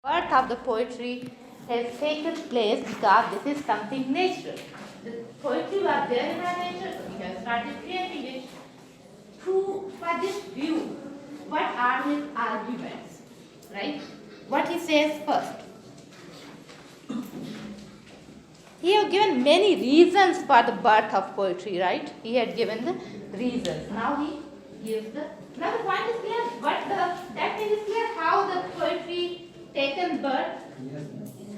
birth of the poetry has taken place because this is something natural. The poetry was there in our nature, so we have started creating it. For this view, what are his arguments? Right? What he says first. He has given many reasons for the birth of poetry, right? He had given the reasons. Now he gives the. Now the point is clear. That thing is clear. How the poetry taken birth.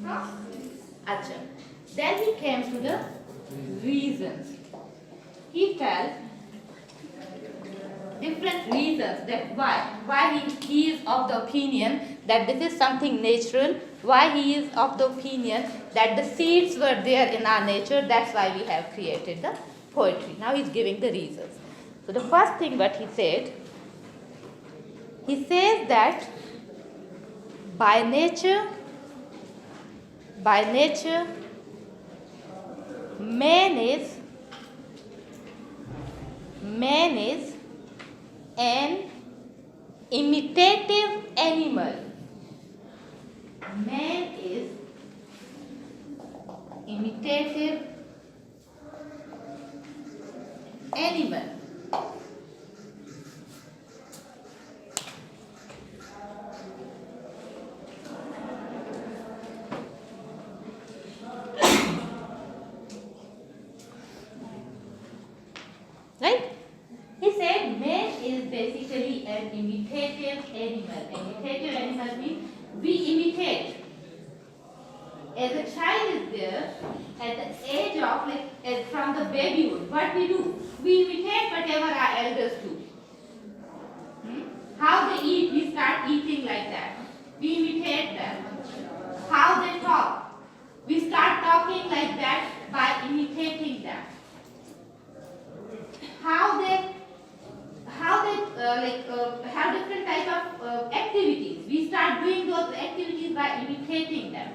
Huh? Acha. Then he came to the reasons. He felt different reasons that why he is of the opinion that this is something natural, why he is of the opinion that the seeds were there in our nature, that's why we have created the poetry. Now he's giving the reasons. So the first thing what he said, he says that by nature man is an imitative animal. Man is imitative animal. Right? He said man is basically an imitative animal. Imitative animal means we imitate. As a child is there, at the age of from the babyhood, what we do? We imitate whatever our elders do. How they eat, we start eating like that. We imitate them. How they talk, we start talking like that by imitating them. How they have different type of activities. We start doing those activities by imitating them.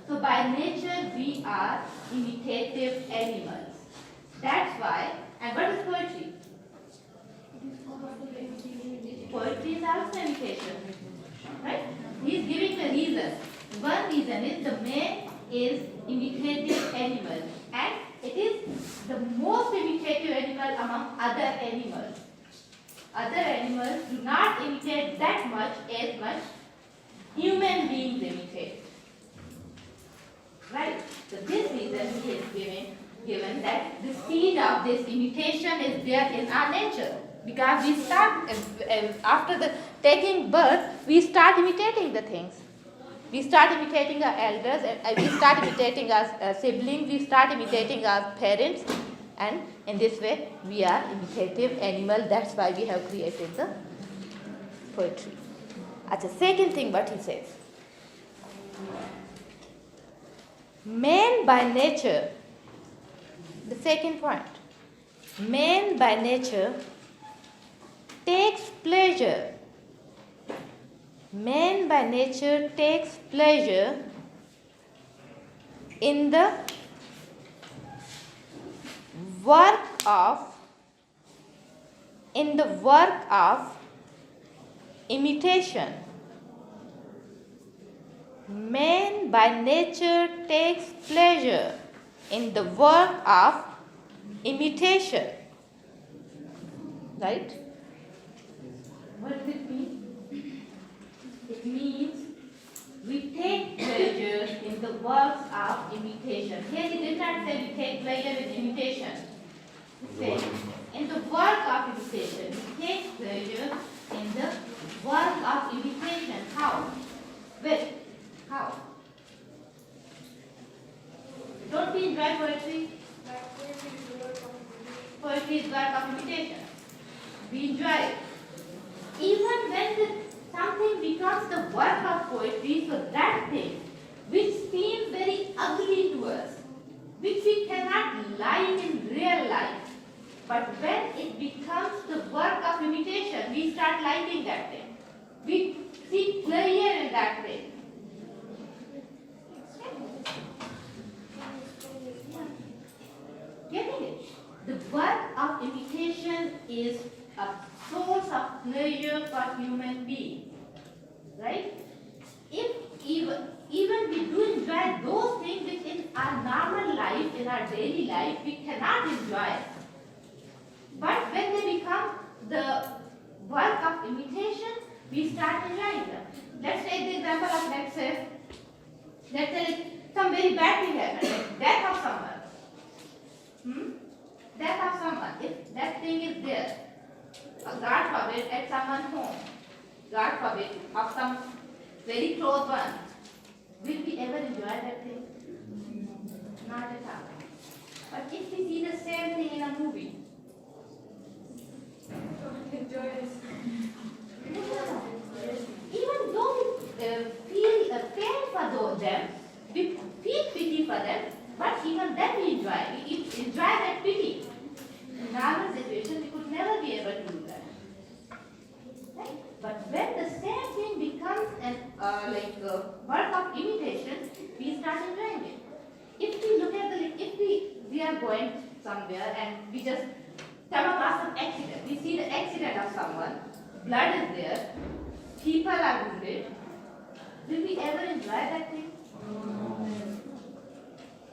So by nature we are imitative animals. That's why. And what is poetry? Poetry is also imitation. Right? He is giving the reason. One reason is the man is imitative animal, and it is the most imitative animal among other animals. Other animals do not imitate that much as much human beings imitate. Right? So this reason he is given that the seed of this imitation is there in our nature. Because we start, after the taking birth, we start imitating the things. We start imitating our elders, we start imitating our siblings, we start imitating our parents, and in this way we are imitative animal. That's why we have created the poetry. The second thing what he says. Man by nature, the second point, man by nature takes pleasure. Man by nature takes pleasure in the work of imitation. Man by nature takes pleasure in the work of imitation. Right? What does it mean? It means we take pleasure in the works of imitation. Here he did not say we take pleasure in imitation. He said in the work of imitation. We take pleasure in the work of imitation. How? With? How? Don't we enjoy poetry? Poetry is work of imitation. We enjoy it. Even when something becomes the work of poetry, so that thing which seems very ugly to us, which we cannot like in real life, but when it becomes the work of imitation, we start liking that thing. We see pleasure in that thing. Getting it? The work of imitation is a source of pleasure for human beings. Right? If even enjoy those things which in our normal life, in our daily life, we cannot enjoy. But when they become the work of imitation, we start enjoying them. Let's take the example of, let's say some very bad thing happened, like death of someone. Death of someone. If that thing is there, God forbid, at someone's home, God forbid, of some very close one, will we ever enjoy that thing? Not at all. But if we see the same thing in a movie, enjoy it. Even though we feel pain for them, we feel pity for them, but even then we enjoy. We enjoy that pity. In normal situation, we could never be able to do that. Right? But when the same thing becomes an work of imitation, we start enjoying it. If we look at if we are going somewhere and we just come across an accident, we see the accident of someone, blood is there, people are wounded, will we ever enjoy that thing?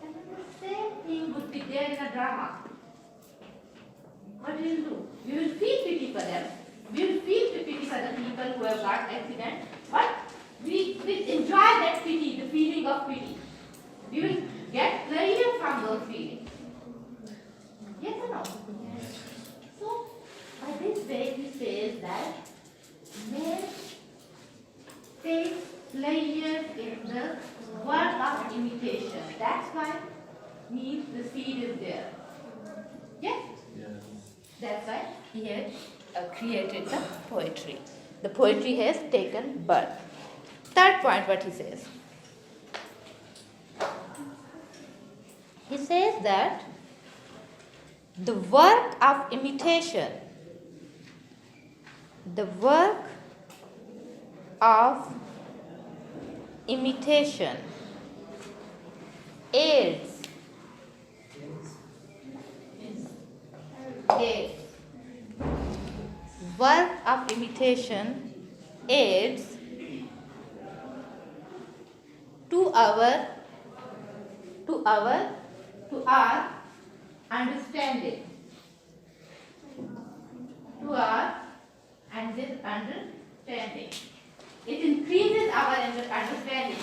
And then the same thing would be there in a drama. What will you do? You will feel pity for them. We will feel pity for the people who have got accident, but we will enjoy that pity, the feeling of pity. We will get pleasure from those feelings. Yes or no? Yes. So, by this way, he says that man takes pleasure in the work of imitation. That's why means the seed is there. Yes? Yes. That's why he had created the poetry. The poetry has taken birth. Third point, what he says. He says that the work of imitation, the work of imitation aids work of imitation aids to our understanding, to our understanding. It increases our understanding.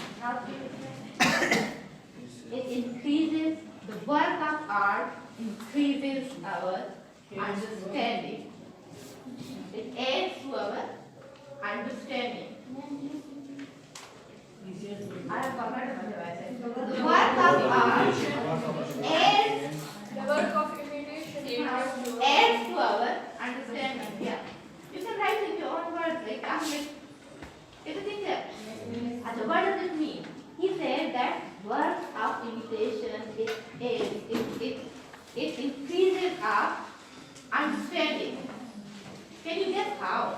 It increases the work of art, increases our understanding. It adds to our understanding. I have forgotten what I said. The work of art adds, the work of imitation adds to our understanding. Yeah. You can write in your own words, like everything there. And what does it mean? He said that work of imitation it increases our understanding. Can you guess how?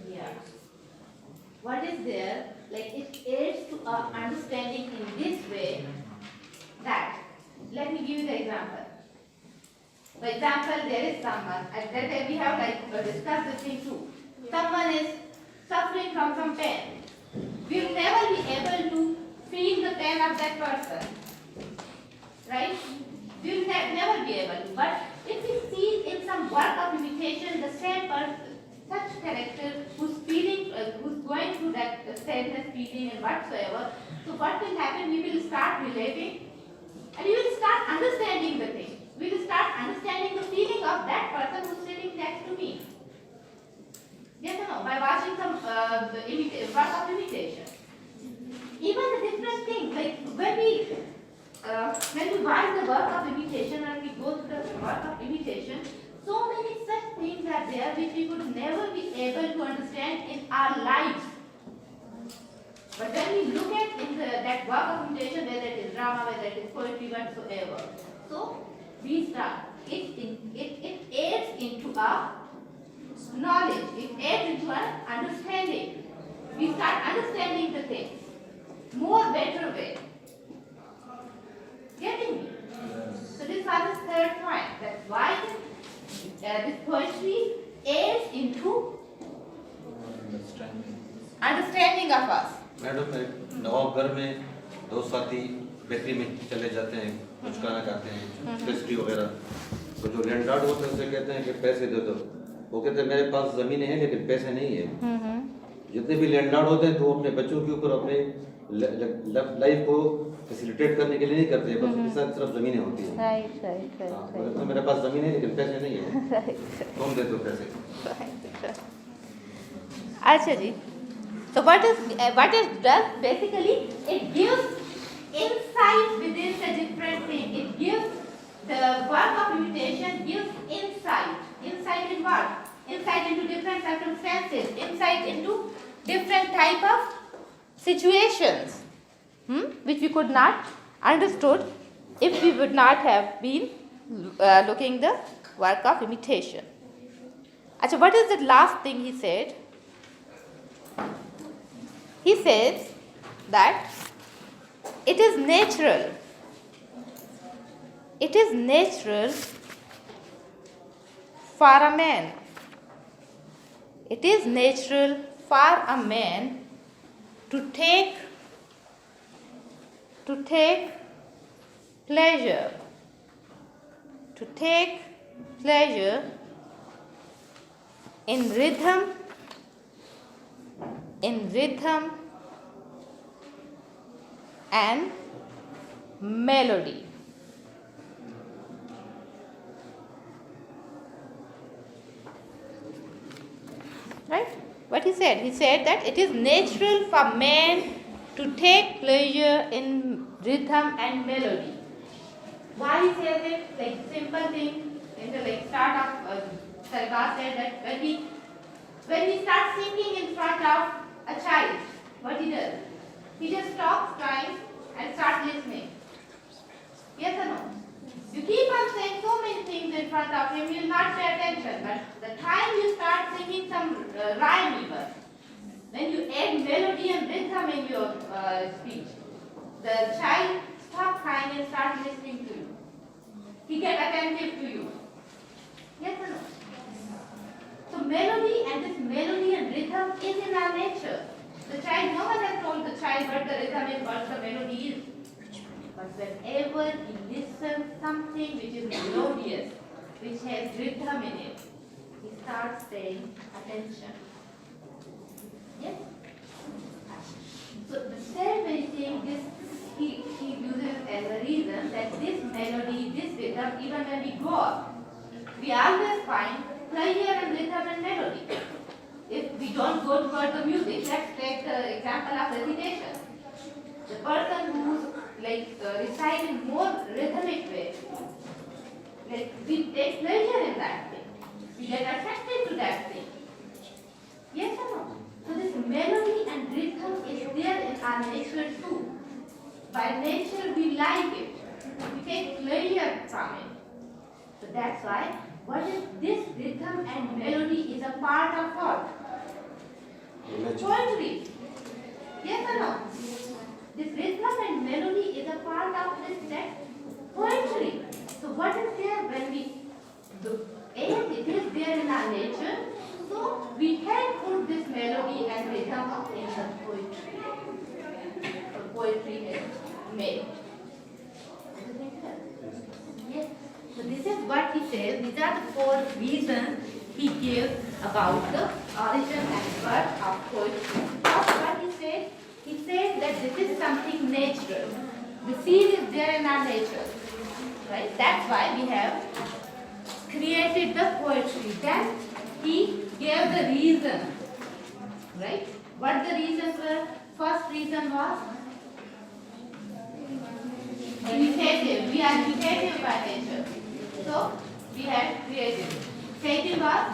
Yeah. What is there? Like it aids to our understanding in this way that, let me give you the example. For example, there is someone, at that time we have discussed this thing too. Someone is suffering from some pain. We will never be able to feel the pain of that person. Right? We will never be able to. But if we see in some work of imitation the same person, such character who's feeling, who's going through that sadness, feeling and whatsoever, so what will happen? We will start relating and we will start understanding the thing. We will start understanding the feeling of that person who's sitting next to me. Yes or no? By watching some work of imitation. Even the different things, like when we watch the work of imitation and we go through the work of imitation, so many such things are there which we could never be able to understand in our lives. But when we look at that work of imitation, whether it is drama, whether it is poetry, whatsoever, so we start. It aids into our knowledge. It aids into our understanding. We start understanding the things more better way. Getting me? So this was the third point. That's why this poetry aids into depending of us. Madam नवाब घर में दोस्त साथी bakery में चले जाते हैं, कुछ खाना खाते हैं, पेस्ट्री वगैरह, तो जो लैंडलॉर्ड होते हैं उनसे कहते हैं कि पैसे दे दो, वो कहते हैं मेरे पास ज़मीनें हैं लेकिन पैसे नहीं है। जितने भी लैंडलॉर्ड होते हैं तो वो अपने बच्चों के ऊपर अपने लाइफ को फैसिलिटेट करने के लिए नहीं करते, बस उनके साथ सिर्फ ज़मीनें होती हैं। Right. तो मेरे पास ज़मीन है लेकिन पैसे नहीं है, तुम दे दो पैसे। अच्छा जी, so what it does basically, it gives insight within the different thing. It gives the work of imitation gives insight in what? Insight into different circumstances, insight into different type of situations, which we could not understood if we would not have been looking the work of imitation. Achha, what is the last thing he said? He says that it is natural. It is natural for a man. It is natural for a man to take pleasure. To take pleasure in rhythm and melody. Right? What he said? He said that it is natural for man to take pleasure in rhythm and melody. Why he says it? Like simple thing in the start of Sarkar said that when he starts singing in front of a child, what he does? He just stops trying and starts listening. Yes or no? You keep on saying so many things in front of him, he will not pay attention. But the time you start singing some rhyme even, when you add melody and rhythm in your speech, the child stops crying and starts listening to you. He gets attentive to you. Yes or no? So melody and rhythm is in our nature. The child, no one has told the child what the rhythm is, what the melody is. But whenever he listens something which is melodious, which has rhythm in it, he starts paying attention. Yes? So the same very thing, this he uses as a reason that this melody, this rhythm, even when we go up, we always find pleasure and rhythm and melody. If we don't go toward the music, let's take the example of recitation. The person who's recite in more rhythmic way, we take pleasure in that thing. We get attracted to that thing. Yes or no? So this melody and rhythm is there in our nature too. By nature we like it. We take pleasure from it. So that's why what is this rhythm and melody is a part of what? Poetry. Yes or no? This rhythm and melody is a part of this text, poetry. So what is there when we do? And it is there in our nature. So we can put this melody and rhythm in the poetry. So poetry is made. Yes. So this is what he says. These are the 4 reasons he gives about the origin and birth of poetry. First, what he said? He said that this is something natural. The seed is there in our nature. Right? That's why we have created the poetry. Then he gave the reason. Right? What the reasons were? First reason was imitative. We are imitative by nature. So we have created. Second was